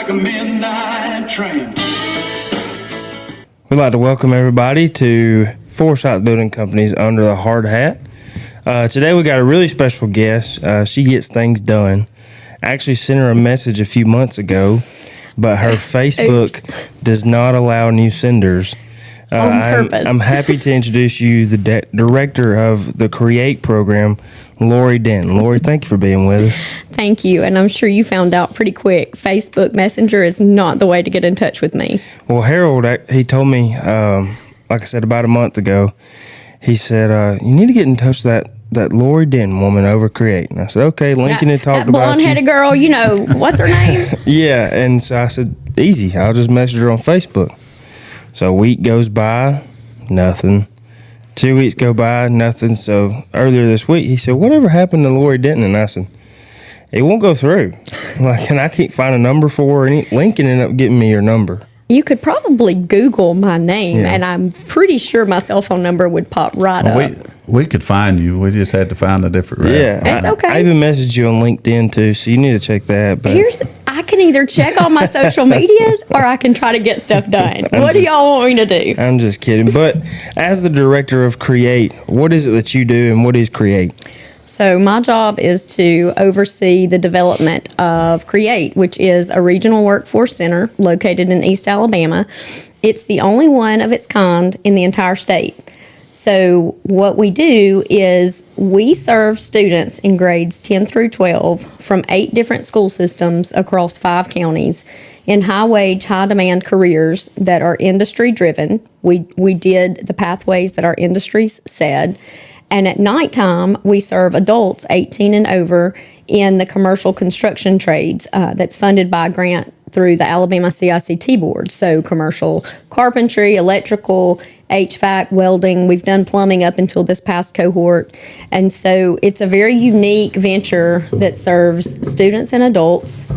like a midnight train. We'd like to welcome everybody to Forsyth Building Company's Under the Hard Hat. Today we got a really special guest. She gets things done. I actually sent her a message a few months ago, but her Facebook does not allow new senders. On purpose. I'm happy to introduce you the director of the C.R.E.A.T.E program, Lorie Denton. Lorie, thank you for being with us. Thank you. And I'm sure you found out pretty quick, Facebook Messenger is not the way to get in touch with me. Well, Harold, he told me, like I said, about a month ago, he said, you need to get in touch with that Lorie Denton woman over C.R.E.A.T.E. And I said, okay, Lincoln had talked that about you. blonde-headed girl, you know, what's her name? Yeah, and so I said, easy, I'll just message her on Facebook. So a week goes by, nothing. 2 weeks go by, nothing. So earlier this week, he said, whatever happened to Lorie Denton? And I said, it won't go through. Like, and I can't find a number for her. And Lincoln ended up getting me your number. You could probably Google my name, and I'm pretty sure my cell phone number would pop right up. We could find you. We just had to find a different route. Yeah, It's okay. I even messaged you on LinkedIn too, so you need to check that. But I can either check all my social medias or I can try to get stuff done. What do y'all want me to do? I'm just kidding. But as the director of C.R.E.A.T.E, what is it that you do, and what is C.R.E.A.T.E? So my job is to oversee the development of C.R.E.A.T.E, which is a regional workforce center located in East Alabama. It's the only one of its kind in the entire state. So what we do is we serve students in grades 10 through 12 from 8 different school systems across 5 counties in high-wage, high-demand careers that are industry-driven. We did the pathways that our industries said. And at nighttime, we serve adults 18 and over in the commercial construction trades that's funded by a grant through the Alabama C.R.E.A.T.E board. So commercial carpentry, electrical, HVAC, welding. We've done plumbing up until this past cohort. And so it's a very unique venture that serves students and adults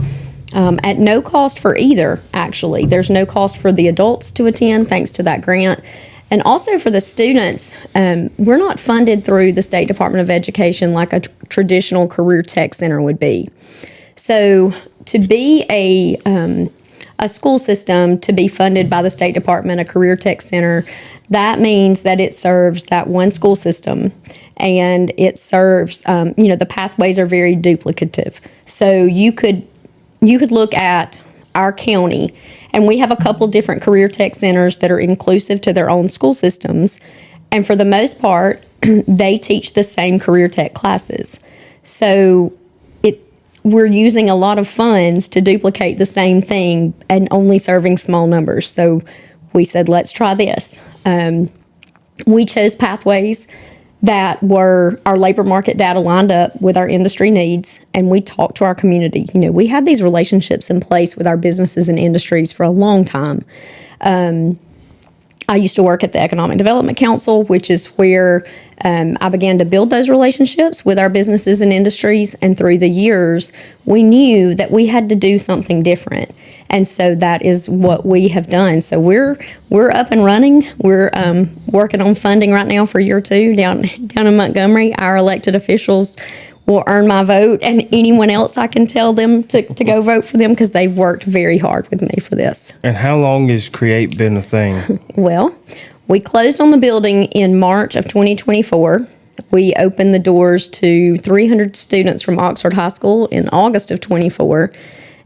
at no cost for either, actually. There's no cost for the adults to attend thanks to that grant. And also for the students, we're not funded through the State Department of Education like a traditional career tech center would be. So to be a school system, to be funded by the State Department, a career tech center, that means that it serves that one school system, and it serves, the pathways are very duplicative. So you could look at our county, and we have a couple different career tech centers that are inclusive to their own school systems. And for the most part, they teach the same career tech classes. So we're using a lot of funds to duplicate the same thing and only serving small numbers. So we said, let's try this. We chose pathways that were our labor market data lined up with our industry needs, and we talked to our community. You know, we had these relationships in place with our businesses and industries for a long time. I used to work at the Economic Development Council, which is where I began to build those relationships with our businesses and industries. And through the years, we knew that we had to do something different. And so that is what we have done. So we're up and running. We're working on funding right now for year 2 down in Montgomery. Our elected officials will earn my vote, and anyone else I can tell them to go vote for them because they've worked very hard with me for this. And how long has C.R.E.A.T.E been a thing? Well, we closed on the building in March of 2024. We opened the doors to 300 students from Oxford High School in August of 24.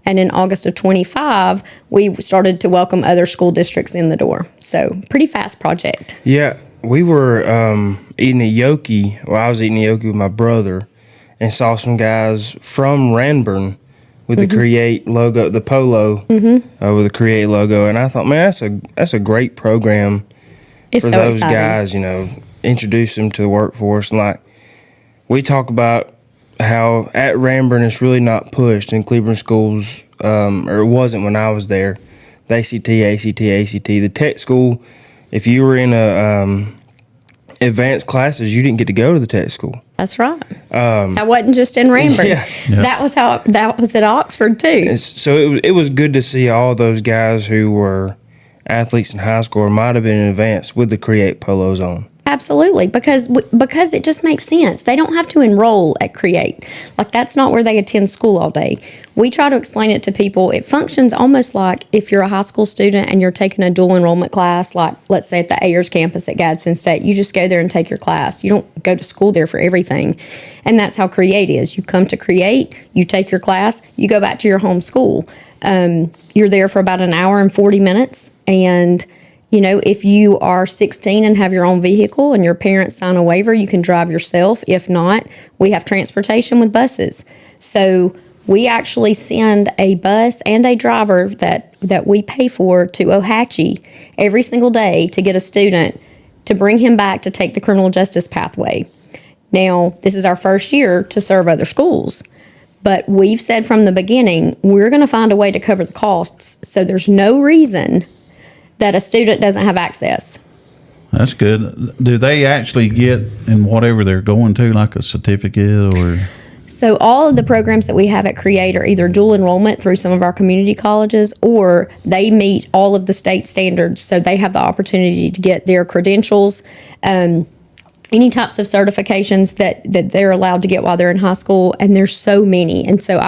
And in August of 25, we started to welcome other school districts in the door. So pretty fast project. Yeah, we were eating a gnocchi. Well, I was eating a gnocchi with my brother and saw some guys from Ranburn with the C.R.E.A.T.E logo, the polo with the C.R.E.A.T.E logo. And I thought, man, that's a great program for those guys, you know, introduce them to the workforce. And like, we talk about how at Ranburn it's really not pushed in Cleveland schools, or it wasn't when I was there. The ACT, the tech school, if you were in a advanced classes, you didn't get to go to the tech school. That's right. That wasn't just in Ranburn. Yeah. That was at Oxford too. So it was good to see all those guys who were athletes in high school or might have been in advance with the C.R.E.A.T.E polos on. Absolutely, because it just makes sense. They don't have to enroll at C.R.E.A.T.E. Like, that's not where they attend school all day. We try to explain it to people. It functions almost like if you're a high school student and you're taking a dual enrollment class, like let's say at the Ayers campus at Gadsden State. You just go there and take your class. You don't go to school there for everything. And that's how C.R.E.A.T.E. is. You come to C.R.E.A.T.E., you take your class, you go back to your home school. You're there for about an hour and 40 minutes, and if you are 16 and have your own vehicle and your parents sign a waiver, you can drive yourself. If not, we have transportation with buses. So we actually send a bus and a driver that we pay for to Ohatchee every single day to get a student to bring him back to take the criminal justice pathway. Now, this is our first year to serve other schools. But we've said from the beginning, we're going to find a way to cover the costs. So there's no reason that a student doesn't have access. That's good. Do they actually get in whatever they're going to, like a certificate or? So all of the programs that we have at C.R.E.A.T.E. are either dual enrollment through some of our community colleges, or they meet all of the state standards. So they have the opportunity to get their credentials, any types of certifications that they're allowed to get while they're in high school. And there's so many. And so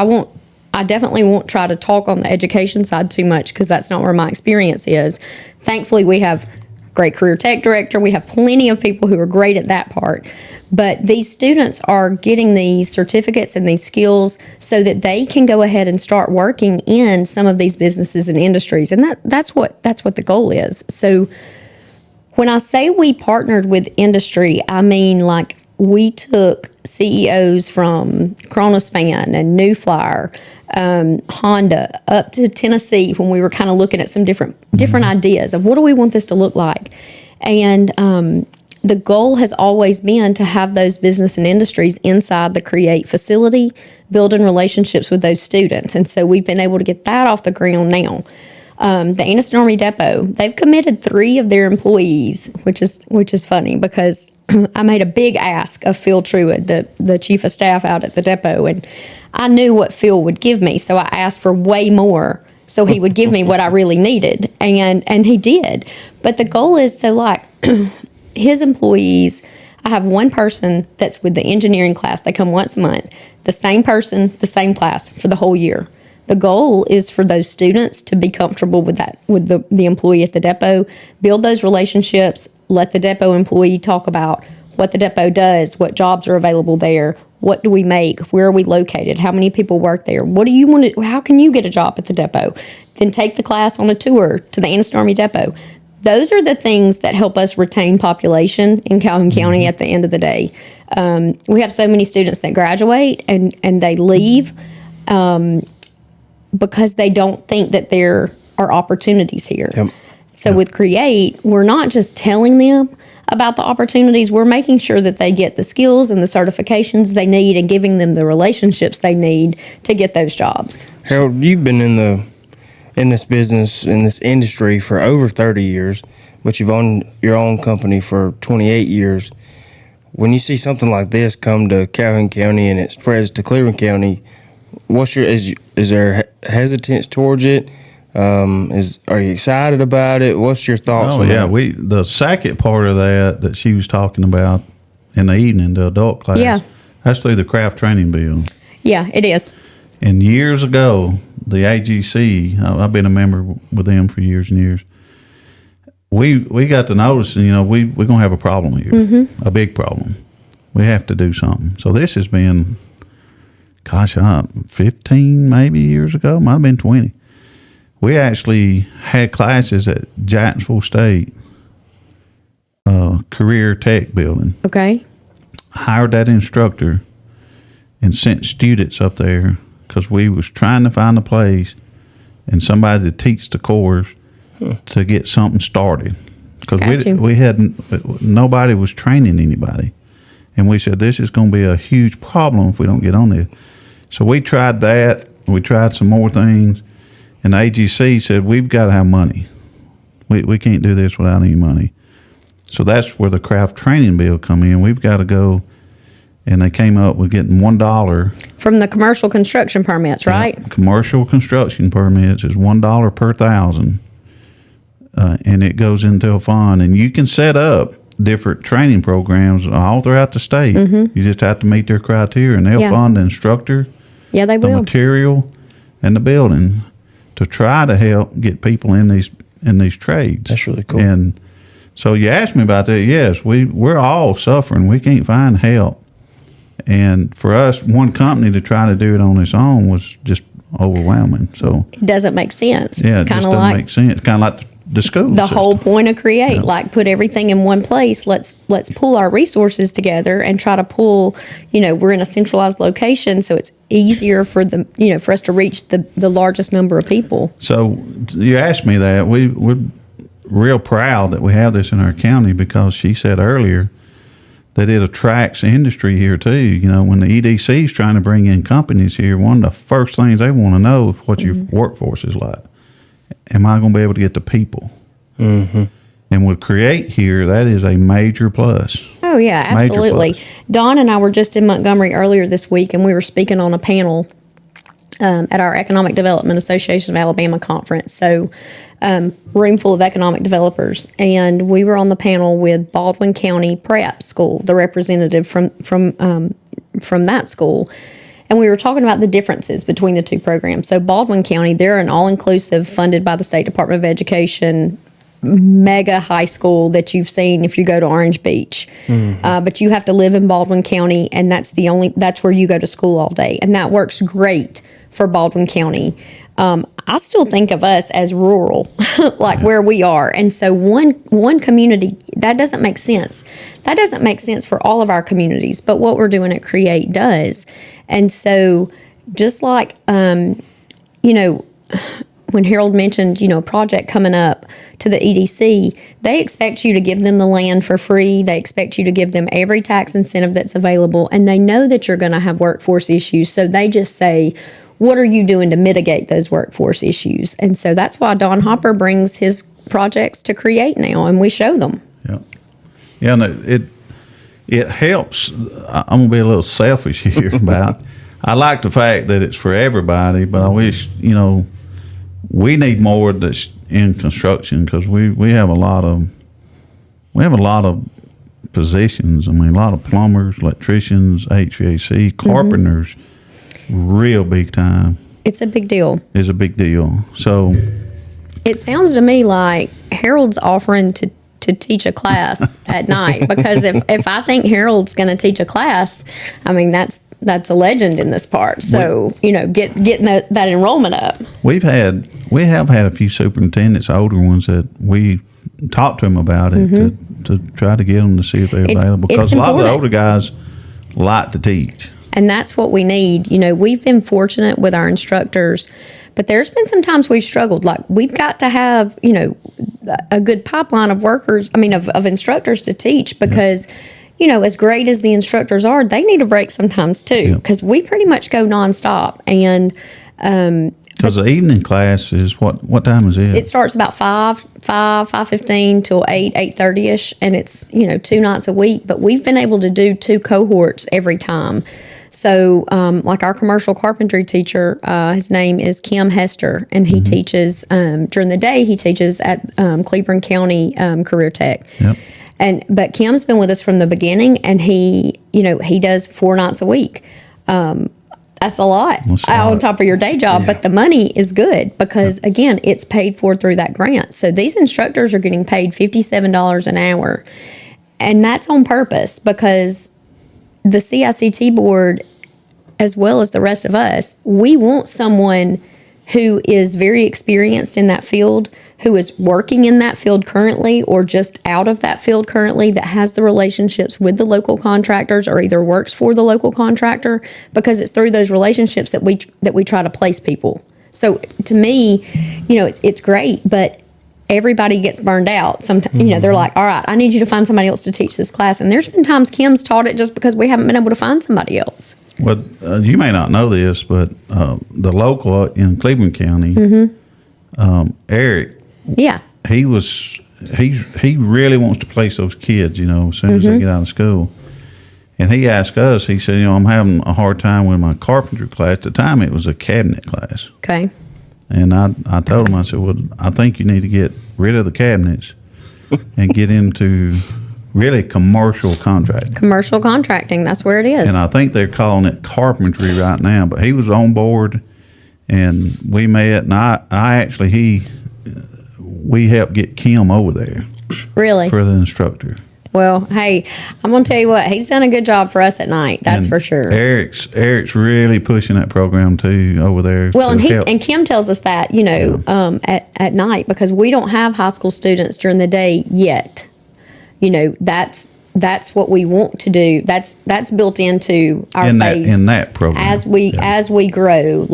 I definitely won't try to talk on the education side too much, because that's not where my experience is. Thankfully, we have a great career tech director. We have plenty of people who are great at that part. But these students are getting these certificates and these skills so that they can go ahead and start working in some of these businesses and industries. And that's what the goal is. So when I say we partnered with industry, I mean like we took CEOs from Chronospan and New Flyer, Honda, up to Tennessee when we were kind of looking at some different ideas of what do we want this to look like. And the goal has always been to have those business and industries inside the C.R.E.A.T.E. facility, building relationships with those students. And so we've been able to get that off the ground now. The Anniston Army Depot, they've committed 3 of their employees, which is funny because I made a big ask of Phil Truitt, the chief of staff out at the depot, and I knew what Phil would give me, so I asked for way more so he would give me what I really needed, and he did. But the goal is, so like his employees, I have one person that's with the engineering class. They come once a month. The same person, the same class for the whole year. The goal is for those students to be comfortable with the employee at the depot, build those relationships, let the depot employee talk about what the depot does, what jobs are available there, what do we make, where are we located, how many people work there, what do you want to, how can you get a job at the depot? Then take the class on a tour to the Anniston Army Depot. Those are the things that help us retain population in Calhoun County at the end of the day. We have so many students that graduate and they leave because they don't think that there are opportunities here. Yep. So with C.R.E.A.T.E., we're not just telling them about the opportunities, we're making sure that they get the skills and the certifications they need and giving them the relationships they need to get those jobs. Harold, you've been in this business, in this industry for over 30 years, but you've owned your own company for 28 years. When you see something like this come to Calhoun County and it spreads to Cleveland County, is there hesitance towards it? Are you excited about it? What's your thoughts on that? The second part of that she was talking about in the evening, the adult class, that's through the craft training bill. Yeah, it is. And years ago, the AGC, I've been a member with them for years and years, we got to notice, we're going to have a problem here, a big problem. We have to do something. So this has been, 15 maybe years ago, might have been 20. We actually had classes at Jacksonville State Career Tech building. Okay. Hired that instructor and sent students up there because we was trying to find a place and somebody to teach the course to get something started. Because we hadn't, nobody was training anybody. And we said, this is going to be a huge problem if we don't get on this. So we tried that. We tried some more things. And the AGC said, we've got to have money. We can't do this without any money. So that's where the craft training bill come in. We've got to go, and they came up with getting $1. From the commercial construction permits, right? Commercial construction permits is $1 per 1,000 and it goes into a fund. And you can set up different training programs all throughout the state. You just have to meet their criteria, and they'll fund the instructor, Yeah, they the will. material, and the building to try to help get people in these trades. That's really cool. And so you asked me about that. Yes, we're all suffering. We can't find help. And for us, one company to try to do it on its own was just overwhelming. So It doesn't make sense. yeah, it It's just kinda doesn't make sense. Kind of like the school the system. whole point of C.R.E.A.T.E, like put everything in one place. Let's pull our resources together and try to pull, we're in a centralized location, so it's easier for for us to reach the largest number of people. So you asked me that. We're real proud that we have this in our county because she said earlier that it attracts industry here too. When the EDC is trying to bring in companies here, one of the first things they want to know is what your workforce is like. Am I going to be able to get the people? Mm-hmm. And with C.R.E.A.T.E here, that is a major plus. Oh yeah, Major absolutely. plus. Dawn and I were just in Montgomery earlier this week, and we were speaking on a panel at our Economic Development Association of Alabama conference. So, room full of economic developers, and we were on the panel with Baldwin County Prep School, the representative from that school. And we were talking about the differences between the two programs. So Baldwin County, they're an all-inclusive, funded by the State Department of Education, mega high school that you've seen if you go to Orange Beach. But you have to live in Baldwin County, and that's where you go to school all day. And that works great for Baldwin County. I still think of us as rural, like where we are. And so one community, that doesn't make sense. That doesn't make sense for all of our communities, but what we're doing at C.R.E.A.T.E does. And so just like, when Harold mentioned, a project coming up to the EDC, they expect you to give them the land for free. They expect you to give them every tax incentive that's available. And they know that you're going to have workforce issues. So they just say, what are you doing to mitigate those workforce issues? And so that's why Don Hopper brings his projects to C.R.E.A.T.E now, and we show them. Yeah. Yeah, and it helps. I'm going to be a little selfish here about I like the fact that it's for everybody, but I wish, we need more that's in construction because we have a lot of positions. I mean, a lot of plumbers, electricians, HVAC, carpenters, real big time. It's a big deal. It's a big deal. So it sounds to me like Harold's offering to teach a class at night, because if I think Harold's going to teach a class, I mean, that's a legend in this part. So, getting that enrollment up. We have had a few superintendents, older ones, that we talked to them about it to try to get them to see if they're available. Because a lot of the older guys like to teach. And that's what we need. We've been fortunate with our instructors, but there's been some times we've struggled. Like, we've got to have, a good pipeline of workers, of instructors to teach, because, as great as the instructors are, they need a break sometimes too, because we pretty much go nonstop. And, because the evening class is what time is it? It starts about 5:15 till 8:30ish, and it's 2 nights a week. But we've been able to do 2 cohorts every time. So, like our commercial carpentry teacher, his name is Kim Hester, and he teaches during the day. He teaches at Cleveland County C.R.E.A.T.E. Yep. But Kim's been with us from the beginning, and he does 4 nights a week. That's a lot on top of your day job, but the money is good because, again, it's paid for through that grant. So these instructors are getting paid $57 an hour, and that's on purpose because the C.I.C.T board, as well as the rest of us, we want someone who is very experienced in that field, who is working in that field currently or just out of that field currently, that has the relationships with the local contractors or either works for the local contractor, because it's through those relationships that we try to place people. So to me, it's great, but everybody gets burned out. Sometimes, they're like, all right, I need you to find somebody else to teach this class. And there's been times Kim's taught it just because we haven't been able to find somebody else. Well, you may not know this, but the local in Cleveland County, Eric, he really wants to place those kids, as soon as they get out of school. And he asked us, he said, I'm having a hard time with my carpentry class. At the time, it was a cabinet class. Okay. And I told him, I said, well, I think you need to get rid of the cabinets and get into really commercial contracting. Commercial contracting, that's where it is. And I think they're calling it carpentry right now, but he was on board and we met, and we helped get Kim over there Really? for the instructor. Well, hey, I'm going to tell you what, he's done a good job for us at night. That's And for sure. Eric's really pushing that program too over there. Well, to help. and Kim tells us that, at night, because we don't have high school students during the day yet. That's what we want to do. That's built into our phase in that program as we grow.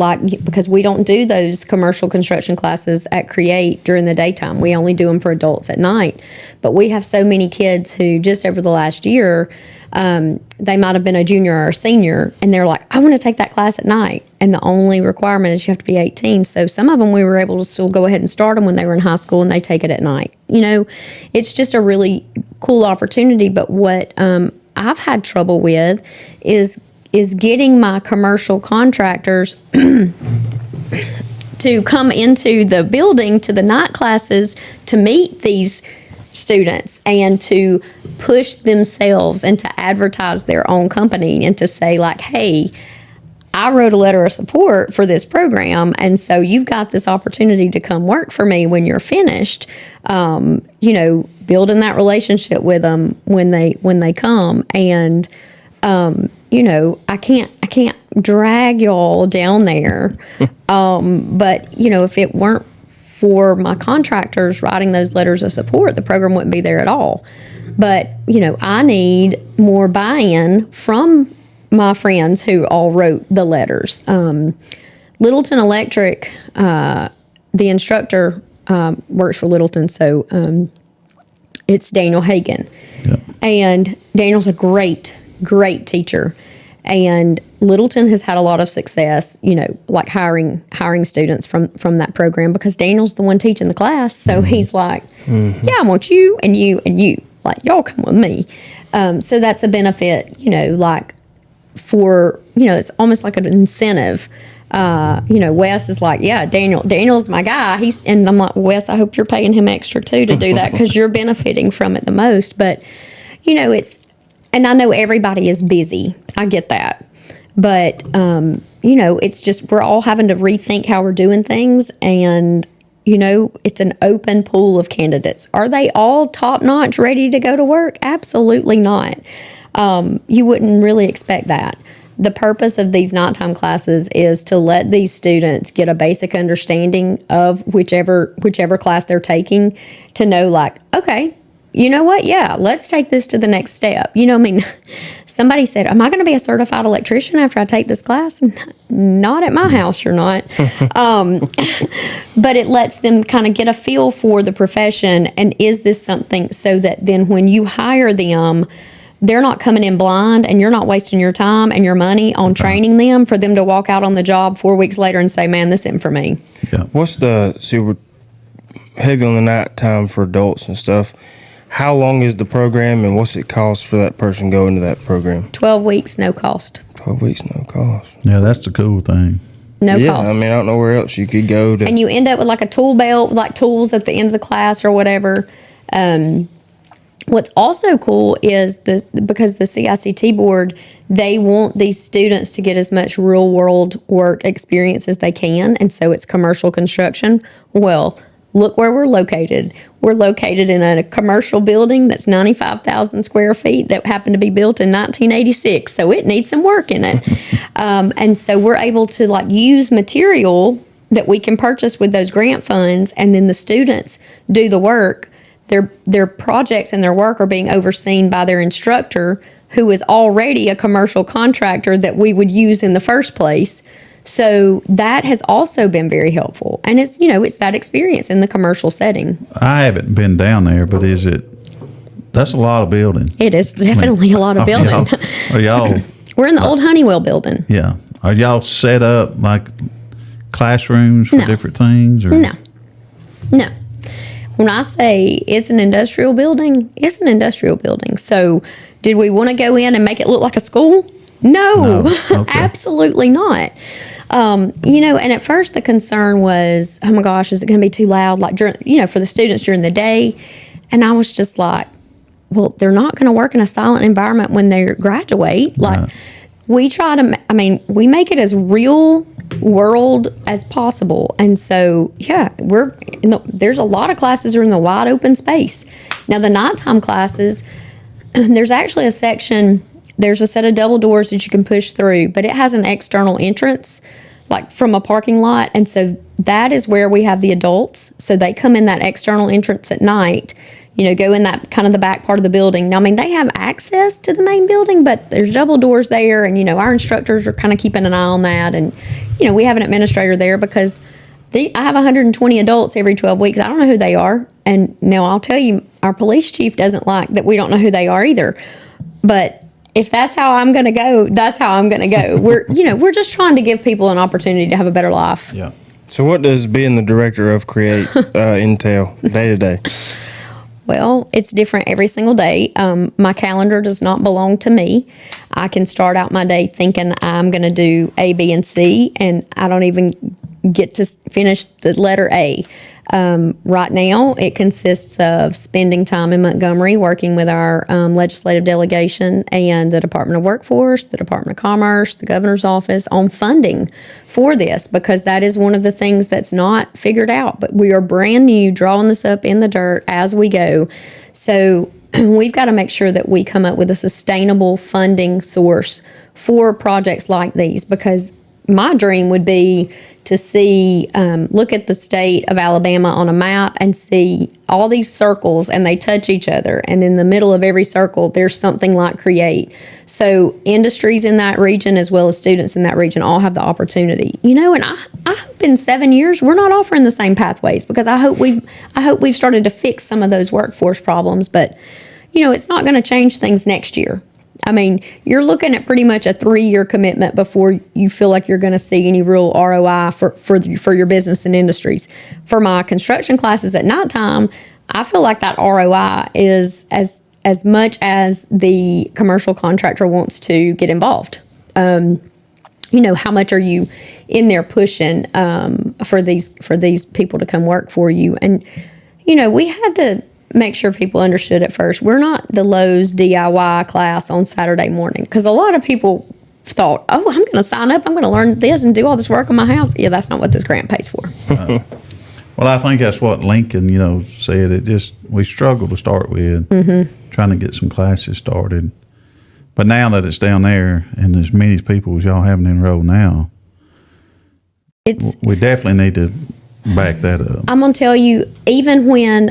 Because we don't do those commercial construction classes at C.R.E.A.T.E during the daytime. We only do them for adults at night. But we have so many kids who just over the last year, they might have been a junior or a senior, and they're like, I want to take that class at night. And the only requirement is you have to be 18. So some of them we were able to still go ahead and start them when they were in high school, and they take it at night. It's just a really cool opportunity. But what I've had trouble with is getting my commercial contractors to come into the building to the night classes to meet these students and to push themselves and to advertise their own company and to say, like, hey, I wrote a letter of support for this program, and so you've got this opportunity to come work for me when you're finished. Building that relationship with them when they come, and I can't drag y'all down there. But if it weren't for my contractors writing those letters of support, the program wouldn't be there at all. But I need more buy-in from my friends who all wrote the letters. Littleton Electric, the instructor works for Littleton, so it's Daniel Hagan. Yep. And Daniel's a great teacher. And Littleton has had a lot of success, like hiring students from that program, because Daniel's the one teaching the class. So he's like, yeah, I want you and you and you. Like, y'all come with me. So that's a benefit, it's almost like an incentive. Wes is like, yeah, Daniel's my guy. And I'm like, Wes, I hope you're paying him extra too to do that, because you're benefiting from it the most. But, and I know everybody is busy. I get that. But, it's just, we're all having to rethink how we're doing things. And, it's an open pool of candidates. Are they all top notch, ready to go to work? Absolutely not. You wouldn't really expect that. The purpose of these nighttime classes is to let these students get a basic understanding of whichever class they're taking, to know, like, okay, you know what? Yeah, let's take this to the next step. Somebody said, am I going to be a certified electrician after I take this class? Not at my house, you're not. But it lets them kind of get a feel for the profession. And is this something, so that then when you hire them, they're not coming in blind, and you're not wasting your time and your money on training them for them to walk out on the job 4 weeks later and say, man, this isn't for me. Yeah. We're heavy on the night time for adults and stuff. How long is the program, and what's it cost for that person going to that program? 12 weeks, no cost. 12 weeks, no cost. Yeah, that's the cool thing. No Yeah, cost. I mean, I don't know where else you could go to. And you end up with like a tool belt, like tools at the end of the class or whatever. What's also cool is because the C.I.C.T board, they want these students to get as much real world work experience as they can. And so it's commercial construction. Well, look where we're located. We're located in a commercial building that's 95,000 square feet that happened to be built in 1986. So it needs some work in it. And so we're able to use material that we can purchase with those grant funds, and then the students do the work. Their projects and their work are being overseen by their instructor, who is already a commercial contractor that we would use in the first place. So that has also been very helpful. And it's that experience in the commercial setting. I haven't been down there, but that's a lot of building. It is definitely a lot of building. Are y'all We're in the old Honeywell building. Yeah. Are y'all set up like classrooms for No. different things? Or? No. When I say it's an industrial building, it's an industrial building. So did we want to go in and make it look like a school? No. Okay. Absolutely not. And at first the concern was, oh my gosh, is it going to be too loud? Like, for the students during the day. And I was just like, well, they're not going to work in a silent environment when they graduate. Like, we try to, we make it as real world as possible. And so, there's a lot of classes are in the wide open space. Now, the nighttime classes, there's actually a section, there's a set of double doors that you can push through, but it has an external entrance, like from a parking lot. And so that is where we have the adults. So they come in that external entrance at night, go in that kind of the back part of the building. Now, they have access to the main building, but there's double doors there. And, our instructors are kind of keeping an eye on that. And, we have an administrator there because I have 120 adults every 12 weeks. I don't know who they are. And now I'll tell you, our police chief doesn't like that we don't know who they are either. But if that's how I'm going to go, that's how I'm going to go. We're just trying to give people an opportunity to have a better life. Yeah. So what does being the director of C.R.E.A.T.E entail day to day? Well, it's different every single day. My calendar does not belong to me. I can start out my day thinking I'm going to do A, B, and C, and I don't even get to finish the letter A. Right now, it consists of spending time in Montgomery working with our legislative delegation and the Department of Workforce, the Department of Commerce, the governor's office on funding for this, because that is one of the things that's not figured out. But we are brand new, drawing this up in the dirt as we go. So we've got to make sure that we come up with a sustainable funding source for projects like these, because my dream would be to see, look at the state of Alabama on a map and see all these circles and they touch each other. And in the middle of every circle, there's something like C.R.E.A.T.E. So industries in that region as well as students in that region all have the opportunity. And I hope in 7 years we're not offering the same pathways, because I hope we've started to fix some of those workforce problems. But, it's not going to change things next year. You're looking at pretty much a 3-year commitment before you feel like you're going to see any real ROI for your business and industries. For my construction classes at nighttime, I feel like that ROI is as much as the commercial contractor wants to get involved. How much are you in there pushing for these people to come work for you? And, we had to make sure people understood at first, we're not the Lowe's DIY class on Saturday morning, because a lot of people thought, oh, I'm going to sign up, I'm going to learn this and do all this work on my house. Yeah, that's not what this grant pays for. Well, I think that's what Lincoln, said. We struggled to start with, trying to get some classes started. But now that it's down there and as many people as y'all haven't enrolled now, we definitely need to back that up. I'm going to tell you, even when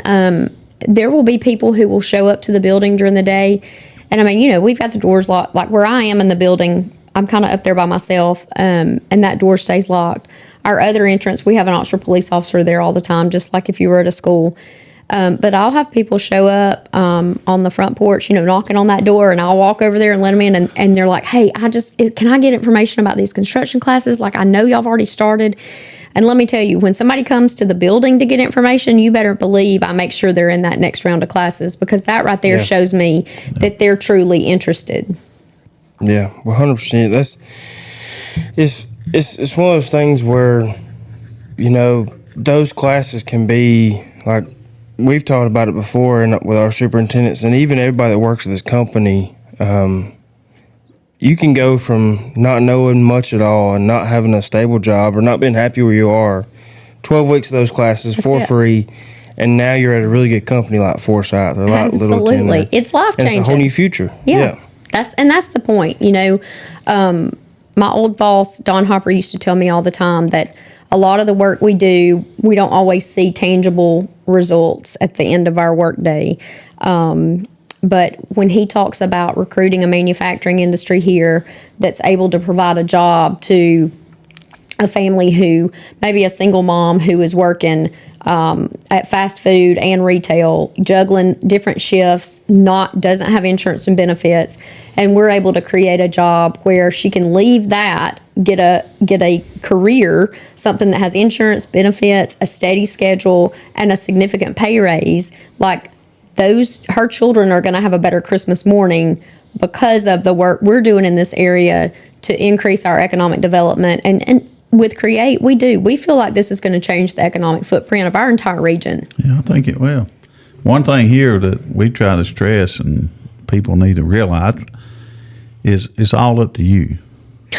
there will be people who will show up to the building during the day. And we've got the doors locked. Like where I am in the building, I'm kind of up there by myself, and that door stays locked. Our other entrance, we have an Oxford police officer there all the time, just like if you were at a school. But I'll have people show up on the front porch, knocking on that door, and I'll walk over there and let them in. And they're like, hey, can I get information about these construction classes? Like, I know y'all have already started. And let me tell you, when somebody comes to the building to get information, you better believe I make sure they're in that next round of classes, because that right there shows me that they're truly interested. Yeah, 100%. It's one of those things where, those classes can be like, we've talked about it before, and with our superintendents and even everybody that works at this company. You can go from not knowing much at all and not having a stable job or not being happy where you are, 12 weeks of those classes for free, and now you're at a really good company like Foresight. Absolutely. It's life-changing. It's a whole new future. Yeah. That's the point. My old boss, Don Hopper, used to tell me all the time that a lot of the work we do, we don't always see tangible results at the end of our workday. But when he talks about recruiting a manufacturing industry here that's able to provide a job to a family who, maybe a single mom who is working at fast food and retail, juggling different shifts, doesn't have insurance and benefits, and we're able to create a job where she can leave that, get a career, something that has insurance, benefits, a steady schedule, and a significant pay raise, like her children are going to have a better Christmas morning because of the work we're doing in this area to increase our economic development. And with C.R.E.A.T.E, we do. We feel like this is going to change the economic footprint of our entire region. Yeah, I think it will. One thing here that we try to stress and people need to realize is it's all up to you.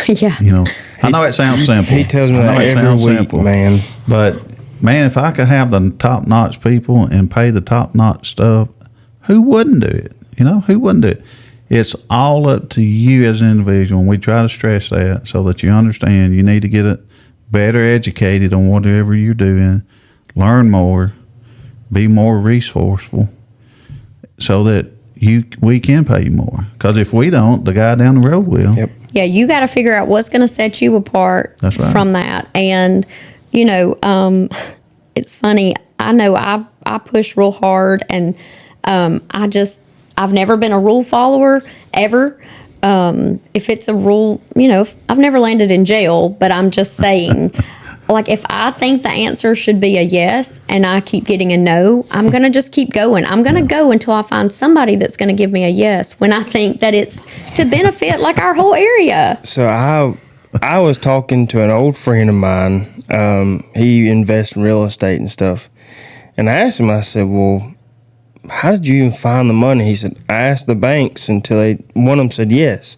Yeah. You know, I know it sounds simple. He tells me I know that it every sounds week, simple, man. But man, if I could have the top-notch people and pay the top-notch stuff, who wouldn't do it? You know, who wouldn't do it? It's all up to you as an individual, and we try to stress that so that you understand you need to get it better educated on whatever you're doing, learn more, be more resourceful, so that we can pay you more. Because if we don't, the guy down the road will. Yep. Yeah, you got to figure out what's going to set you apart That's right. from that. And, you know, it's funny. I know I push real hard, and I've never been a rule follower ever. If it's a rule, you know, I've never landed in jail, but I'm just saying, like, if I think the answer should be a yes and I keep getting a no, I'm going to just keep going. I'm going to go until I find somebody that's going to give me a yes when I think that it's to benefit, like, our whole area. So I was talking to an old friend of mine. He invests in real estate and stuff. And I asked him, I said, well, how did you even find the money? He said, I asked the banks until one of them said yes.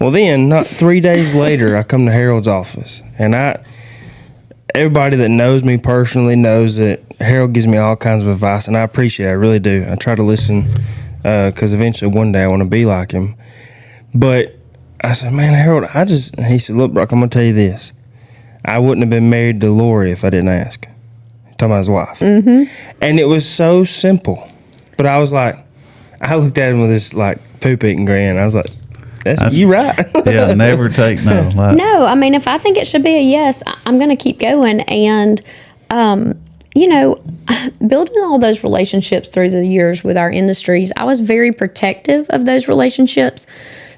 Well, then, not 3 days later, I come to Harold's office. And everybody that knows me personally knows that Harold gives me all kinds of advice, and I appreciate it. I really do. I try to listen because eventually one day I want to be like him. But I said, man, Harold, he said, look, Brock, I'm going to tell you this. I wouldn't have been married to Lorie if I didn't ask. He's talking about his wife. Mm-hmm. And it was so simple. But I was like, I looked at him with this, like, poop-eating grin. I was like, you right. Yeah, never take no. No, I mean, if I think it should be a yes, I'm going to keep going. And, you know, building all those relationships through the years with our industries, I was very protective of those relationships.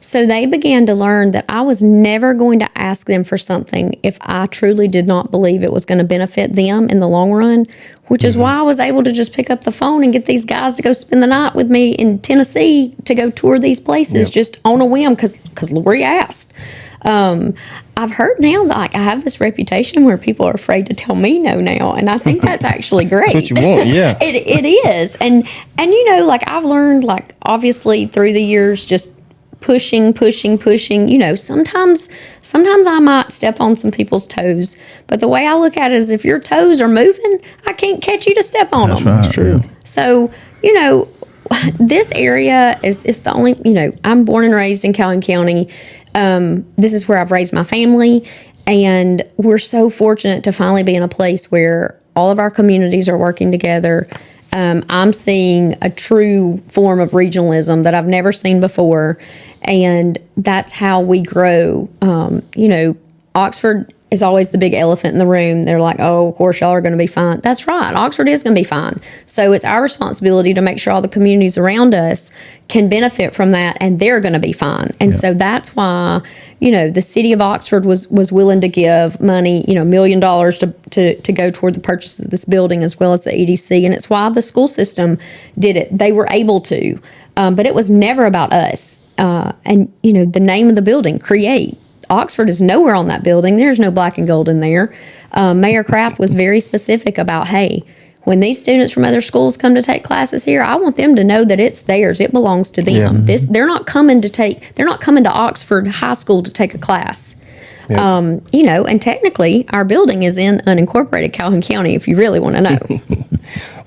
So they began to learn that I was never going to ask them for something if I truly did not believe it was going to benefit them in the long run, which is why I was able to just pick up the phone and get these guys to go spend the night with me in Tennessee to go tour these places just on a whim because Lorie asked. I've heard now that, like, I have this reputation where people are afraid to tell me no now, and I think that's actually great. That's what you want, yeah. It is. And you know, like, I've learned, like, obviously through the years, just pushing. You know, sometimes I might step on some people's toes, but the way I look at it is if your toes are moving, I can't catch you to step on them. That's true. So, you know, this area is the only, you know, I'm born and raised in Calhoun County. This is where I've raised my family, and we're so fortunate to finally be in a place where all of our communities are working together. I'm seeing a true form of regionalism that I've never seen before, and that's how we grow. You know, Oxford is always the big elephant in the room. They're like, oh, of course, y'all are going to be fine. That's right. Oxford is going to be fine. So it's our responsibility to make sure all the communities around us can benefit from that, and they're going to be fine. And so that's why, you know, the city of Oxford was willing to give money, you know, $1 million to go toward the purchase of this building as well as the EDC. And it's why the school system did it. They were able to, but it was never about us. And, you know, the name of the building, C.R.E.A.T.E. Oxford is nowhere on that building. There's no black and gold in there. Mayor Kraft was very specific about, hey, when these students from other schools come to take classes here, I want them to know that it's theirs. It belongs to them. Yeah. They're not coming to Oxford High School to take a class. Yep. You know, and technically our building is in unincorporated Calhoun County, if you really want to know.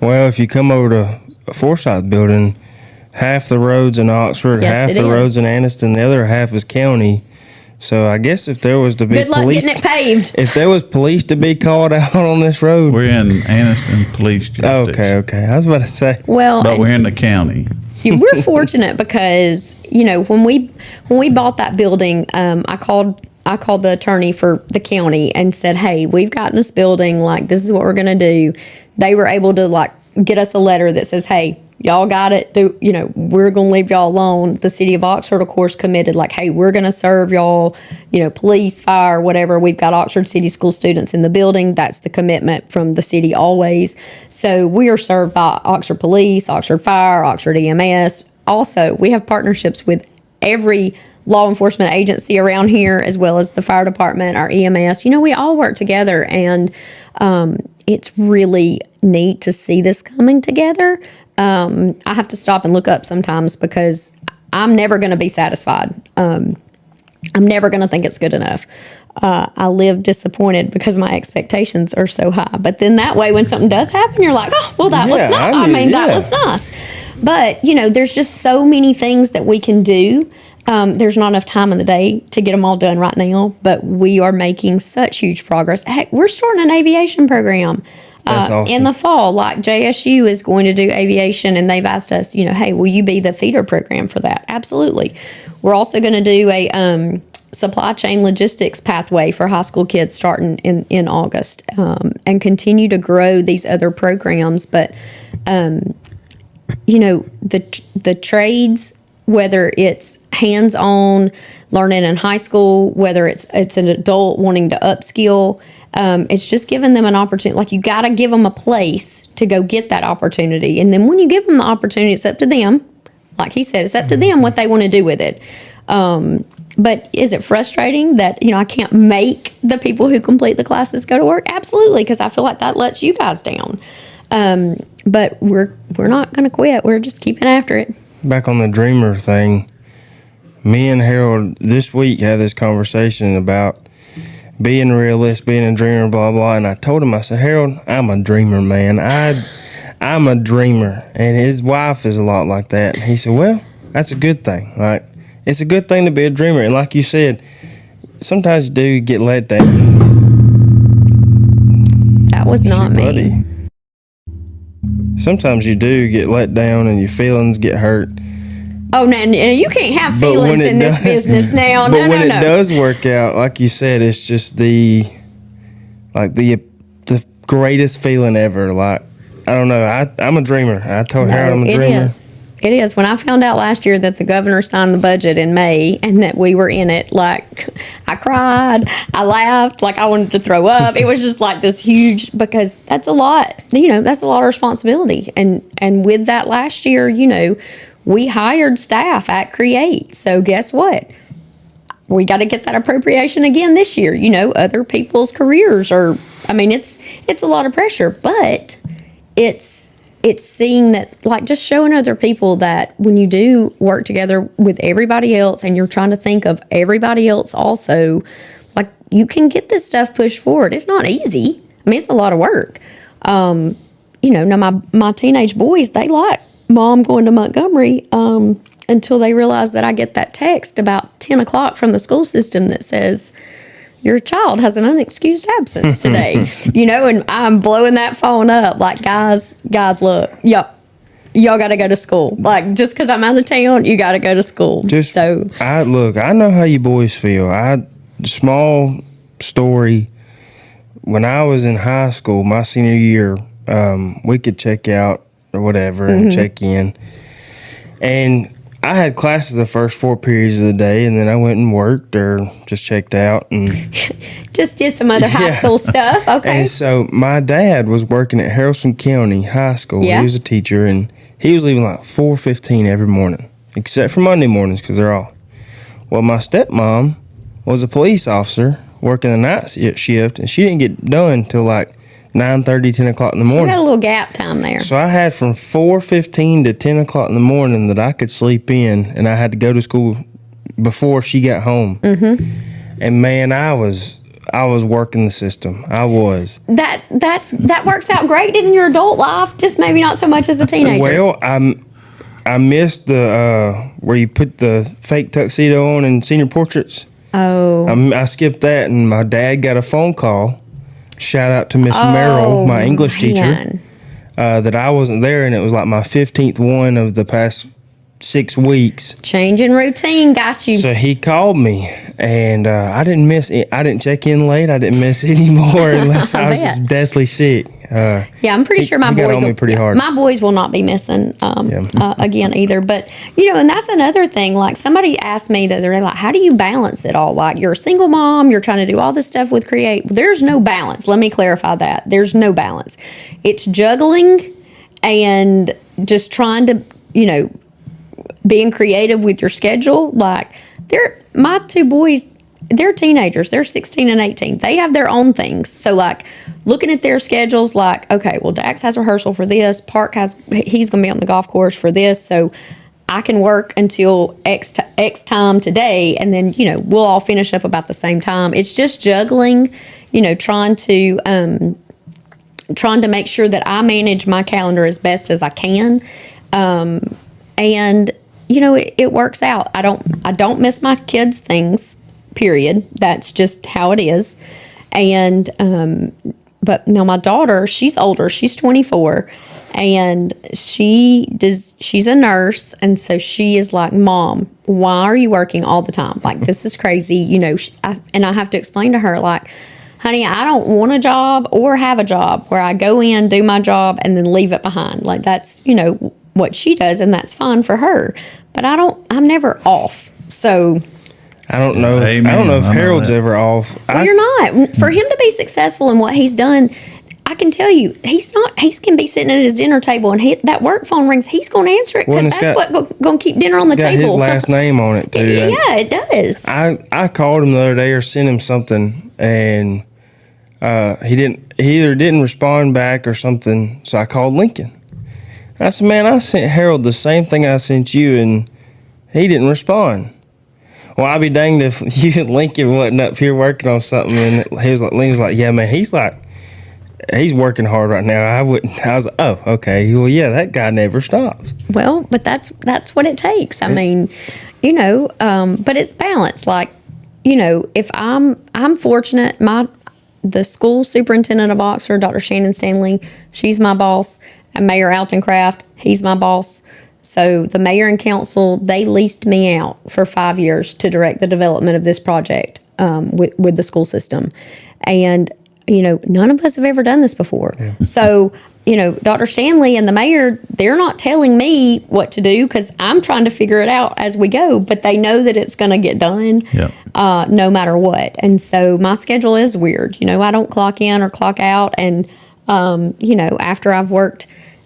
Well, if you come over to Forsyth building, half the roads in Oxford, Yes, half it the is. roads in Anniston, the other half is county. So I guess if there was to be Good luck police, getting it paved. if there was police to be called out on this road, We're in Anniston Police Jurisdiction. okay. I was about to say, Well, But we're in the county. we're fortunate because, you know, when we bought that building, I called the attorney for the county and said, hey, we've gotten this building, like, this is what we're going to do. They were able to, like, get us a letter that says, hey, y'all got it. You know, we're going to leave y'all alone. The city of Oxford, of course, committed, like, hey, we're going to serve y'all, you know, police, fire, whatever. We've got Oxford City School students in the building. That's the commitment from the city always. So we are served by Oxford Police, Oxford Fire, Oxford EMS. Also, we have partnerships with every law enforcement agency around here, as well as the fire department, our EMS. We all work together, and it's really neat to see this coming together. I have to stop and look up sometimes because I'm never going to be satisfied. I'm never going to think it's good enough. I live disappointed because my expectations are so high. But then that way, when something does happen, you're like, oh, well, that was nice. That was nice. But, there's just so many things that we can do. There's not enough time in the day to get them all done right now, but we are making such huge progress. Heck, we're starting an aviation program. That's awesome. In the fall, like JSU is going to do aviation, and they've asked us, hey, will you be the feeder program for that? Absolutely. We're also going to do a supply chain logistics pathway for high school kids starting in August, and continue to grow these other programs. But, the trades, whether it's hands-on learning in high school, whether it's an adult wanting to upskill, it's just giving them an opportunity. Like, you got to give them a place to go get that opportunity. And then when you give them the opportunity, it's up to them. Like he said, it's up to them what they want to do with it. But is it frustrating that, I can't make the people who complete the classes go to work? Absolutely, because I feel like that lets you guys down. But we're not going to quit. We're just keeping after it. Back on the dreamer thing, me and Harold this week had this conversation about being a realist, being a dreamer, blah, blah. And I told him, I said, Harold, I'm a dreamer, man. I'm a dreamer. And his wife is a lot like that. And he said, well, that's a good thing. Like, it's a good thing to be a dreamer. And like you said, sometimes you do get let down. That was not me. Buddy. Sometimes you do get let down and your feelings get hurt. Oh, no, you can't have feelings in this business now. But when it does work out, like you said, it's just the greatest feeling ever. Like, I don't know. I'm a dreamer. I told Harold I'm a dreamer. It is. When I found out last year that the governor signed the budget in May and that we were in it, like, I cried, I laughed, like I wanted to throw up. It was just like this huge, because that's a lot, that's a lot of responsibility. And with that last year, we hired staff at C.R.E.A.T.E. So guess what? We got to get that appropriation again this year. Other people's careers it's a lot of pressure, but it's seeing that, like, just showing other people that when you do work together with everybody else and you're trying to think of everybody else also, like, you can get this stuff pushed forward. It's not easy. It's a lot of work. Now my teenage boys, they like Mom going to Montgomery until they realize that I get that text about 10 o'clock from the school system that says, your child has an unexcused absence today, and I'm blowing that phone up like, guys, look, y'all got to go to school. Like, just because I'm out of town, you got to go to school. I know how you boys feel. Small story. When I was in high school, my senior year, we could check out or whatever and check in. And I had classes the first 4 periods of the day, and then I went and worked or just checked out and just did some other high school stuff. Okay. And so my dad was working at Harrison County High School. Yeah. He was a teacher, and he was leaving like 4:15 every morning, except for Monday mornings because they're off. Well, my stepmom was a police officer working the night shift, and she didn't get done till like 9:30, 10 o'clock in the morning. You had a little gap time there. So I had from 4:15 to 10 o'clock in the morning that I could sleep in, and I had to go to school before she got home. And man, I was working the system. I was. That works out great in your adult life, just maybe not so much as a teenager. Well, I missed the where you put the fake tuxedo on in senior portraits. Oh. I skipped that, and my dad got a phone call. Shout out to Miss Merrill, my English teacher, that I wasn't there, and it was like my 15th one of the past 6 weeks. Changing routine got you. So he called me, and I didn't miss it. I didn't check in late. I didn't miss it anymore unless I was just deathly sick. I'm pretty sure my boys will, pretty hard. My boys will not be missing again either. But and that's another thing. Like, somebody asked me that they're like, "How do you balance it all? Like, you're a single mom, you're trying to do all this stuff with C.R.E.A.T.E. There's no balance. Let me clarify that. There's no balance. It's juggling and just trying to being creative with your schedule. Like, my two boys, they're teenagers. They're 16 and 18. They have their own things. So, like, looking at their schedules, like, okay, well, Dax has rehearsal for this. He's going to be on the golf course for this. So, I can work until X time today, and then, we'll all finish up about the same time. It's just juggling, trying to make sure that I manage my calendar as best as I can. And, it works out. I don't miss my kids' things, period. That's just how it is. And, but now my daughter, she's older. She's 24. And she's a nurse, and so she is like, Mom, why are you working all the time? Like, this is crazy, and I have to explain to her, like, honey, I don't want a job or have a job where I go in, do my job, and then leave it behind. Like, that's, what she does, and that's fine for her. But I'm never off. So I don't know. I don't know if Harold's ever off. Well, you're not. For him to be successful in what he's done, I can tell you, he's not. He can be sitting at his dinner table, and that work phone rings. He's going to answer it because that's what's going to keep dinner on the table. His last name on it too. Yeah, it does. I called him the other day or sent him something, and he either didn't respond back or something. So I called Lincoln. I said, man, I sent Harold the same thing I sent you, and he didn't respond. Well, I'd be danged if you and Lincoln wasn't up here working on something, and Lincoln was like, yeah, man, he's working hard right now. I was like, oh, okay. Well, yeah, that guy never stops. Well, but that's what it takes. I mean, but it's balance. Like, if I'm fortunate, the school superintendent of Oxford, Dr. Shannon Stanley, she's my boss, and Mayor Altoncraft, he's my boss. So the mayor and council, they leased me out for 5 years to direct the development of this project with the school system. And none of us have ever done this before. Yeah. So, Dr. Stanley and the mayor, they're not telling me what to do because I'm trying to figure it out as we go, but they know that it's going to get done no matter what. And so my schedule is weird. I don't clock in or clock out. And, after I've worked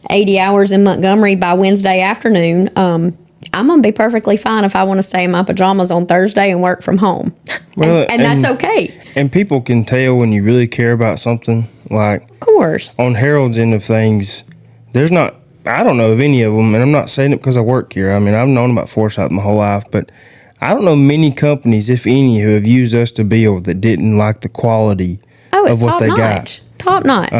80 hours in Montgomery by Wednesday afternoon, I'm going to be perfectly fine if I want to stay in my pajamas on Thursday and work from home. Well, and that's okay. And people can tell when you really care about something. Like, of course. On Harold's end of things, I don't know of any of them, and I'm not saying it because I work here. I mean, I've known about Foresight my whole life, but I don't know many companies, if any, who have used us to build that didn't like the quality of what they got. Top notch.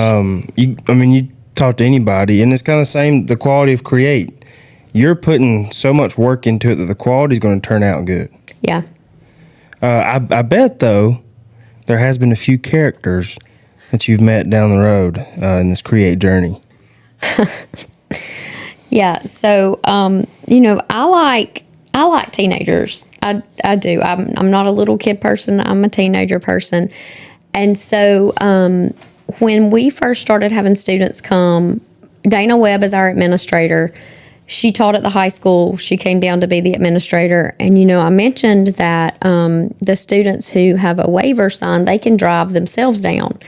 You talk to anybody, and it's kind of the same, the quality of C.R.E.A.T.E. You're putting so much work into it that the quality is going to turn out good. Yeah. I bet, though, there has been a few characters that you've met down the road in this C.R.E.A.T.E. journey. Yeah. So, I like teenagers. I do. I'm not a little kid person. I'm a teenager person. And so, when we first started having students come, Dana Webb is our administrator. She taught at the high school. She came down to be the administrator. And, I mentioned that the students who have a waiver signed, they can drive themselves down.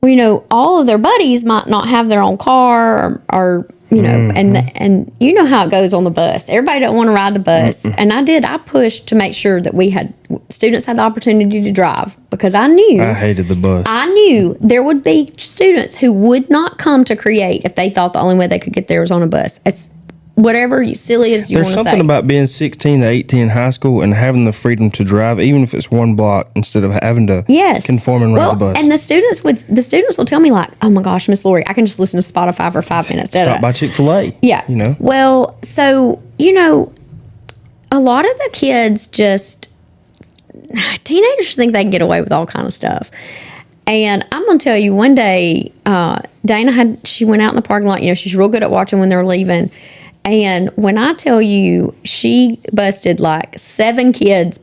Well, all of their buddies might not have their own car or and you know how it goes on the bus. Everybody don't want to ride the bus. And I pushed to make sure that students had the opportunity to drive because I knew. I hated the bus. I knew there would be students who would not come to C.R.E.A.T.E. if they thought the only way they could get there was on a bus. Whatever silly as you want to say. There's something about being 16 to 18 in high school and having the freedom to drive, even if it's one block, instead of having to conform and ride the bus. And the students will tell me like, "Oh my gosh, Miss Lorie, I can just listen to Spotify for 5 minutes." Stop by Chick-fil-A. Yeah. Well, so a lot of the kids teenagers think they can get away with all kind of stuff. And I'm going to tell you, one day, Dana she went out in the parking lot. She's real good at watching when they're leaving. And when I tell you, she busted like 7 kids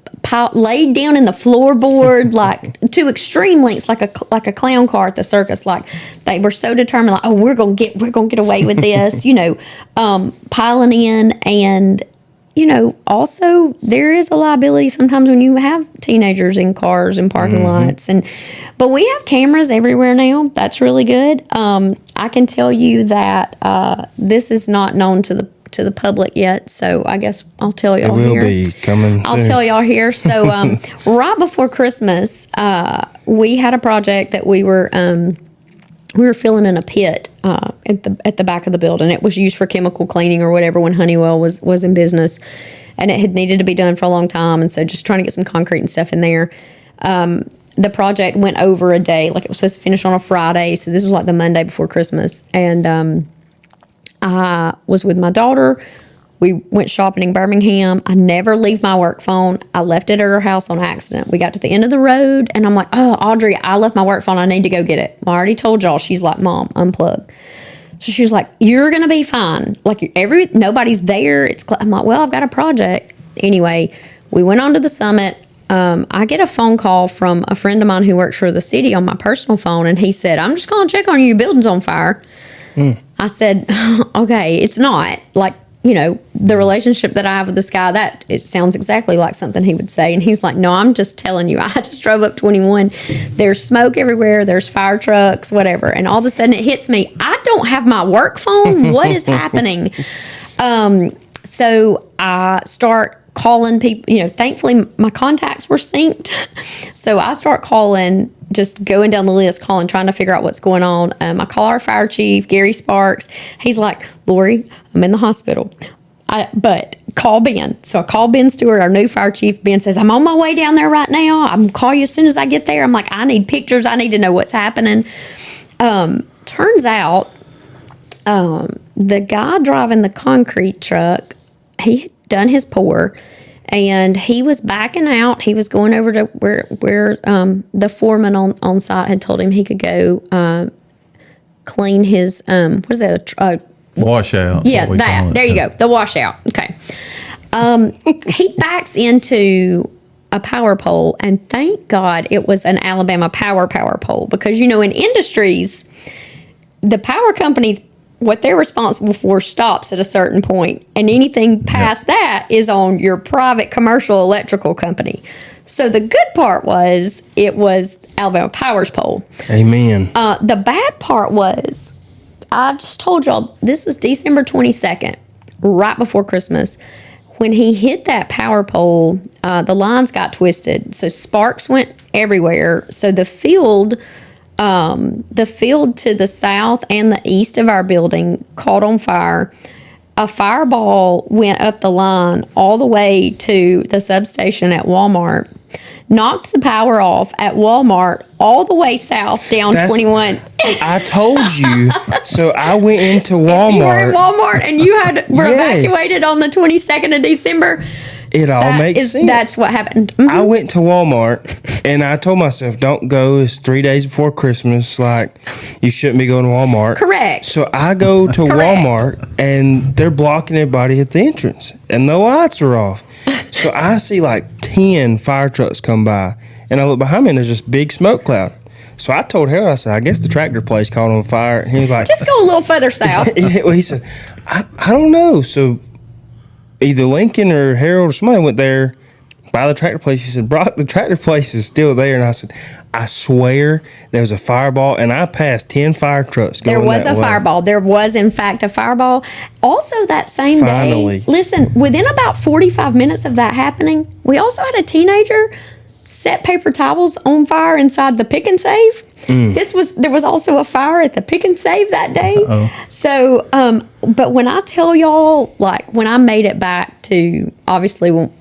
laid down in the floorboard, like to extreme lengths, like a clown car at the circus. Like they were so determined, like, oh, we're gonna get away with this, piling in. And also there is a liability sometimes when you have teenagers in cars and parking lots. But we have cameras everywhere now. That's really good. I can tell you that this is not known to to the public yet, so I guess I'll tell It y'all will here. be coming I'll soon. tell y'all here. So right before Christmas, we had a project that we were filling in a pit at the back of the building. It was used for chemical cleaning or whatever when Honeywell was in business, and it had needed to be done for a long time. And so just trying to get some concrete and stuff in there. The project went over a day, like it was supposed to finish on a Friday. So this was like the Monday before Christmas. And I was with my daughter. We went shopping in Birmingham. I never leave my work phone. I left it at her house on accident. We got to the end of the road, and I'm like, oh, Audrey, I left my work phone. I need to go get it. Well, I already told y'all. She's like, Mom, unplug. So she was like, you're going to be fine. Like, nobody's there. I'm like, well, I've got a project. Anyway, we went on to the summit. I get a phone call from a friend of mine who works for the city on my personal phone, and he said, I'm just going to check on you. Your building's on fire. I said, okay, it's not. Like, you know, the relationship that I have with this guy, that it sounds exactly like something he would say. And he's like, no, I'm just telling you, I just drove up 21. There's smoke everywhere. There's fire trucks, whatever. And all of a sudden it hits me. I don't have my work phone. What is happening? So I start calling people, you know, thankfully my contacts were synced. So I start calling, just going down the list, calling, trying to figure out what's going on. I call our fire chief, Gary Sparks. He's like, Lorie, I'm in the hospital. But call Ben. So I call Ben Stewart, our new fire chief. Ben says, I'm on my way down there right now. I'm going to call you as soon as I get there. I'm like, I need pictures. I need to know what's happening. Turns out the guy driving the concrete truck, he had done his pour, and he was backing out. He was going over to where the foreman on site had told him he could go clean his what is that, washout. yeah, that. There you go. The washout. Okay. He backs into a power pole, and thank God it was an Alabama power pole, because, you know, in industries, the power companies, what they're responsible for stops at a certain point, and anything past that is on your private commercial electrical company. So the good part was it was Alabama Power's pole. Amen. The bad part was, I just told y'all, this was December 22nd, right before Christmas. When he hit that power pole, the lines got twisted. So sparks went everywhere. So the field to the south and the east of our building caught on fire. A fireball went up the line all the way to the substation at Walmart, knocked the power off at Walmart all the way south down 21. I told you. So I went into Walmart. You were in Walmart and you were Yes. evacuated on the 22nd of December. It all makes sense. That's what happened. Mhm. I went to Walmart and I told myself, don't go. It's 3 days before Christmas. Like, you shouldn't be going to Walmart. Correct. So I go to Walmart and they're blocking everybody at the entrance and the lights are off. So I see like 10 fire trucks come by and I look behind me and there's this big smoke cloud. So I told Harold, I said, I guess the tractor place caught on fire. And he was like, Just go a little further south. well, he said, I don't know. So either Lincoln or Harold or somebody went there by the tractor place. He said, Brock, the tractor place is still there. And I said, I swear there was a fireball. And I passed 10 fire trucks going There was that a way. fireball. There was, in fact, a fireball. Also, that same Finally. day, listen, within about 45 minutes of that happening, we also had a teenager set paper towels on fire inside the Pick and Save. There was also a fire at the Pick and Save that day. So, but when I tell y'all, like, when I made it back to, obviously, when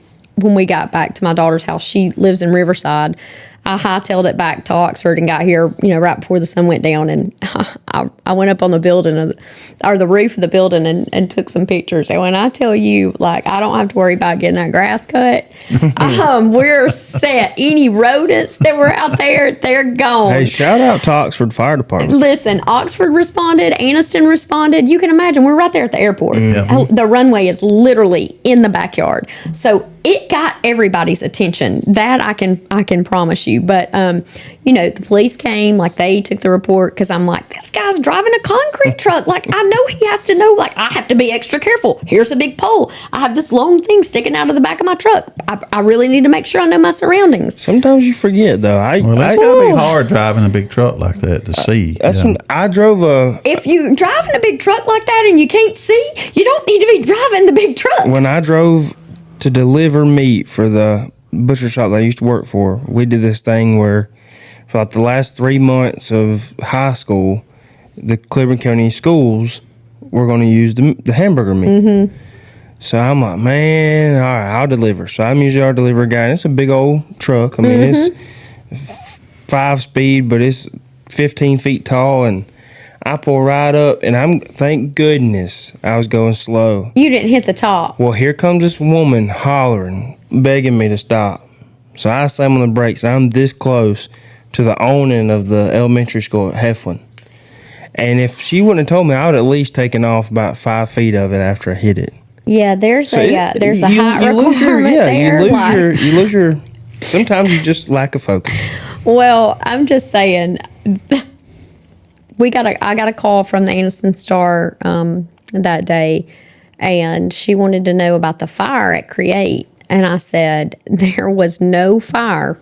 we got back to my daughter's house, she lives in Riverside. I hightailed it back to Oxford and got here, you know, right before the sun went down. And I went up on the building, or the roof of the building, and took some pictures. And when I tell you, like, I don't have to worry about getting that grass cut, we're set. Any rodents that were out there, they're gone. Hey, shout out to Oxford Fire Department. Listen, Oxford responded, Anniston responded. You can imagine, we're right there at the airport. The runway is literally in the backyard. So it got everybody's attention. That I can promise you. But the police came, like they took the report because I'm like, this guy's driving a concrete truck. Like I know he has to know. Like I have to be extra careful. Here's a big pole. I have this long thing sticking out of the back of my truck. I really need to make sure I know my surroundings. Sometimes you forget though. It's gotta be hard driving a big truck like that to see. That's when I drove a. If you're driving a big truck like that and you can't see, you don't need to be driving the big truck. When I drove to deliver meat for the butcher shop that I used to work for, we did this thing where for like the last 3 months of high school, the Cleveland County schools were going to use the hamburger meat. Mm-hmm. So I'm like, man, all right, I'll deliver. So I'm usually our delivery guy. And it's a big old truck. I mean, it's 5-speed, but it's 15 feet tall. And I pull right up, and thank goodness I was going slow. You didn't hit the top. Well, here comes this woman hollering, begging me to stop. So I slam on the brakes. I'm this close to the awning of the elementary school at Heflin. And if she wouldn't have told me, I would have at least taken off about 5 feet of it after I hit it. Yeah, there's a height requirement there. You lose your. Sometimes you just lack of focus. Well, I'm just saying. I got a call from the Anniston Star that day, and she wanted to know about the fire at C.R.E.A.T.E. And I said, there was no fire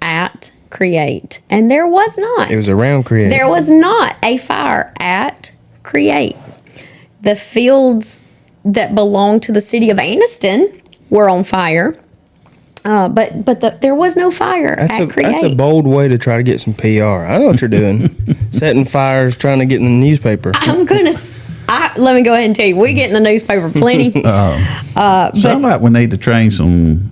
at C.R.E.A.T.E. And there was not. It was around C.R.E.A.T.E. There was not a fire at C.R.E.A.T.E. The fields that belonged to the city of Anniston were on fire. But there was no fire at C.R.E.A.T.E. That's a bold way to try to get some PR. I know what you're doing. Setting fires, trying to get in the newspaper. Let me go ahead and tell you, we get in the newspaper plenty. Sound like we need to train some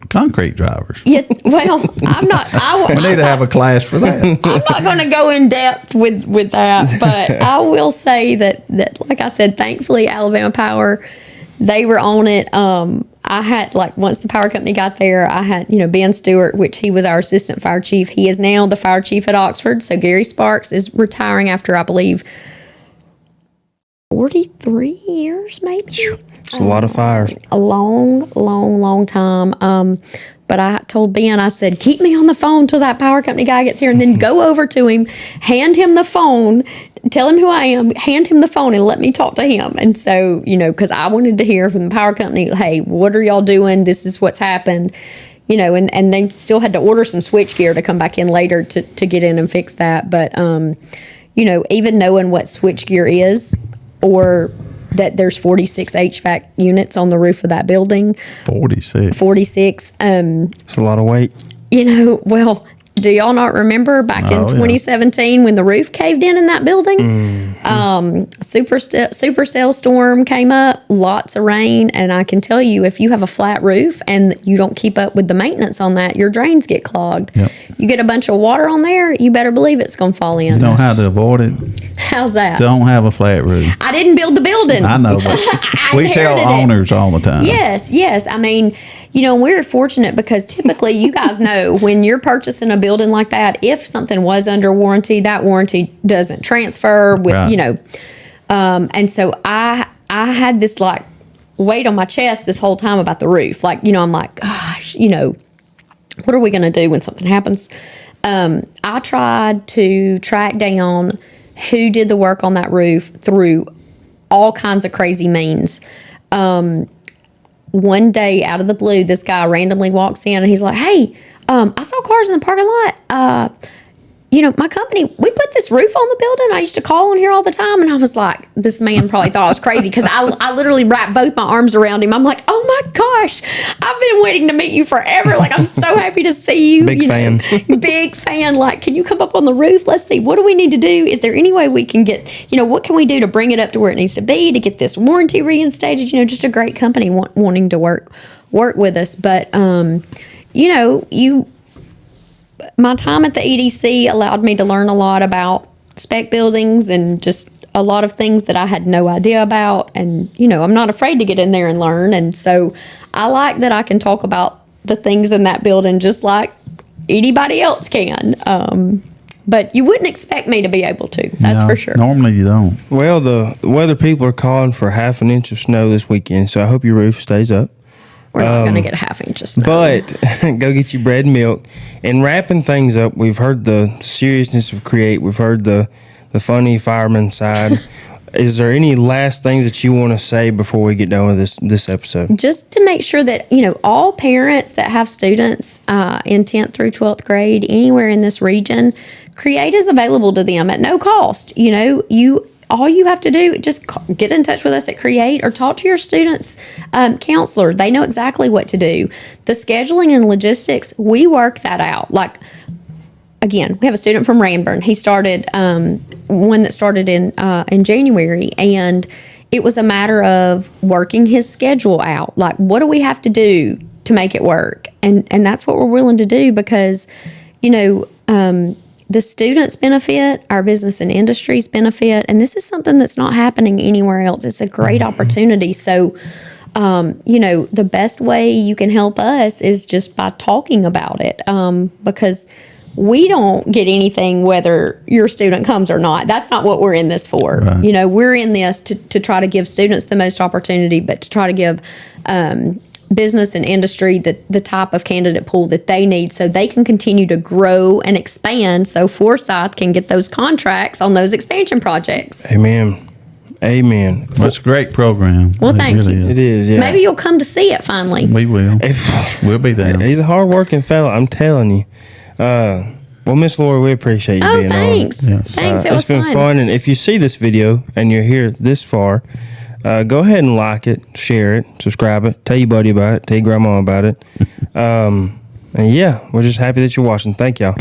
concrete drivers. Yeah, well, I'm not. We need to have a class for that. I'm not going to go in depth with that, but I will say that, like I said, thankfully, Alabama Power, they were on it. I had, once the power company got there, I had, Ben Stewart, which he was our assistant fire chief. He is now the fire chief at Oxford. So Gary Sparks is retiring after, I believe, 43 years, maybe. It's a lot of fires. A long time. But I told Ben, I said, keep me on the phone till that power company guy gets here, and then go over to him, hand him the phone, tell him who I am, hand him the phone, and let me talk to him. And so, because I wanted to hear from the power company, hey, what are y'all doing? This is what's happened. And they still had to order some switch gear to come back in later to get in and fix that. But, even knowing what switch gear is, or that there's 46 HVAC units on the roof of that building. 46. It's a lot of weight. Well, do y'all not remember back in 2017 when the roof caved in that building? Mm-hmm. Supercell storm came up, lots of rain, and I can tell you, if you have a flat roof and you don't keep up with the maintenance on that, your drains get clogged. Yep. You get a bunch of water on there, you better believe it's going to fall in. You know how to avoid it? How's that? Don't have a flat roof. I didn't build the building. I know, but we tell owners all the time. Yes. I mean, we're fortunate because typically, you guys know, when you're purchasing a building like that, if something was under warranty, that warranty doesn't transfer with, right. And so I had this weight on my chest this whole time about the roof. I'm like, gosh, what are we going to do when something happens? I tried to track down who did the work on that roof through all kinds of crazy means. One day, out of the blue, this guy randomly walks in and he's like, hey, I saw cars in the parking lot. My company, we put this roof on the building. I used to call on here all the time. And I was like, this man probably thought I was crazy because I literally wrapped both my arms around him. I'm like, oh my gosh, I've been waiting to meet you forever. I'm so happy to see you. Big fan. Big fan. Can you come up on the roof? Let's see. What do we need to do? Is there any way we can get, what can we do to bring it up to where it needs to be, to get this warranty reinstated? Just a great company wanting to work with us. But, my time at the EDC allowed me to learn a lot about spec buildings and just a lot of things that I had no idea about. And, I'm not afraid to get in there and learn. And so I like that I can talk about the things in that building just like anybody else can. But you wouldn't expect me to be able to. That's for sure. Normally you don't. Well, the weather people are calling for half an inch of snow this weekend, so I hope your roof stays up. We're not going to get a half inch of snow. But go get your bread and milk. And wrapping things up, we've heard the seriousness of C.R.E.A.T.E. We've heard the funny fireman side. Is there any last things that you want to say before we get done with this episode? Just to make sure that, all parents that have students in 10th through 12th grade anywhere in this region, C.R.E.A.T.E is available to them at no cost. All you have to do, just get in touch with us at C.R.E.A.T.E or talk to your student's counselor. They know exactly what to do. The scheduling and logistics, we work that out. Like, again, we have a student from Ranburne. He started, one that started in January, and it was a matter of working his schedule out. Like, what do we have to do to make it work? And that's what we're willing to do because, the students benefit, our business and industries benefit, and this is something that's not happening anywhere else. It's a great opportunity. So, the best way you can help us is just by talking about it, because we don't get anything whether your student comes or not. That's not what we're in this for. Right. We're in this to try to give students the most opportunity, but to try to give business and industry the type of candidate pool that they need so they can continue to grow and expand so Forsyth can get those contracts on those expansion projects. Amen. That's a great program. Well, thank you. It is, yeah. Maybe you'll come to see it finally. We will. We'll be there. He's a hard-working fella, I'm telling you. Well, Miss Lorie, we appreciate you being thanks. on. Yes. Thanks. It was been fun. And if you see this video and you're here this far, go ahead and like it, share it, subscribe it, tell your buddy about it, tell your grandma about it. And yeah, we're just happy that you're watching. Thank y'all.